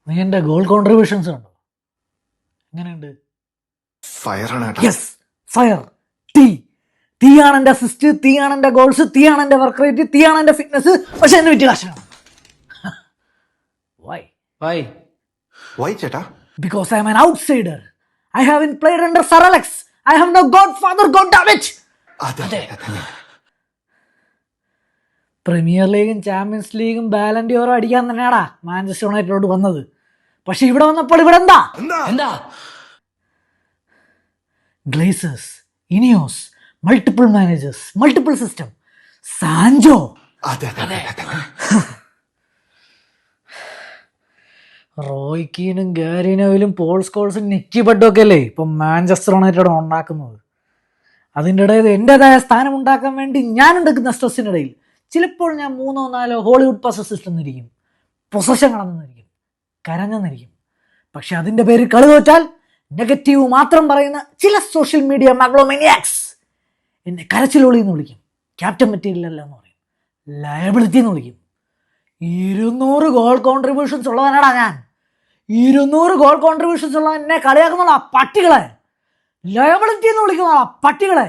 നീ എൻ്റെ goal contributions കണ്ടോ? എങ്ങനെയുണ്ട്? Yes, fire. തീ. തീയാണ് എൻ്റെ അസിസ്റ്റ്, തീയാണ് എൻ്റെ ഗോൾസ്, തീയാണ് എൻ്റെ വർക്ക് റേറ്റ്, തീയാണ് എൻ്റെ ഫിറ്റ്നസ്. പക്ഷെ എന്നെ വിറ്റ് കാശാണ്. വൈ? വൈ ചേട്ടാ? Because I am an outsider. I haven't played under Sir Alex. I have no godfather, god damn it. അതെ. പ്രീമിയർ ലീഗും ചാമ്പ്യൻസ് ലീഗും ബാലൻഡിയോറും അടിക്കാൻ തന്നെയാടാ മാഞ്ചസ്റ്റർ യുണൈറ്റഡിലോട്ട് വന്നത്. പക്ഷെ ഇവിടെ വന്നപ്പോൾ ഇവിടെ എന്താ? Glazers, Ineos, multiple managers, multiple system, Sancho. അതെ. റോയ് കീനും ഗാരിനോയിലും പോൾ സ്കോൾസും നിക്കി ബഡും ഒക്കെ അല്ലേ ഇപ്പം മാഞ്ചസ്റ്റർ യുണൈറ്റഡ് ഉണ്ടാക്കുന്നത്. അതിൻ്റെ ഇടയിൽ എൻ്റെതായ സ്ഥാനം ഉണ്ടാക്കാൻ വേണ്ടി ഞാൻ എടുക്കുന്ന സ്ട്രെസ്സിൻ്റെ ഇടയിൽ ചിലപ്പോൾ ഞാൻ 3-4 ഹോളിവുഡ് പസസ് ഇട്ടെന്നിരിക്കും, പൊസഷൻ കടന്നിരിക്കും, കരഞ്ഞെന്നിരിക്കും. പക്ഷെ അതിൻ്റെ പേര് കളി തോറ്റാൽ നെഗറ്റീവ് മാത്രം പറയുന്ന ചില സോഷ്യൽ മീഡിയ മാഗ്ലോമാനിയാക്സ് എന്നെ കരച്ചിലൊളി എന്ന് വിളിക്കും, ക്യാപ്റ്റൻ മെറ്റീരിയൽ അല്ല എന്ന് പറയും, ലയബിലിറ്റി എന്ന് വിളിക്കും. 200 ഗോൾ കോൺട്രിബ്യൂഷൻസ് ഉള്ളവനാടാ ഞാൻ. 200 ഗോൾ കോൺട്രിബ്യൂഷൻസ് ഉള്ള എന്നെ കളിയാക്കുന്നുള്ള പട്ടികളെ ലയബിലിറ്റി എന്ന് വിളിക്കുന്ന പട്ടികളെ.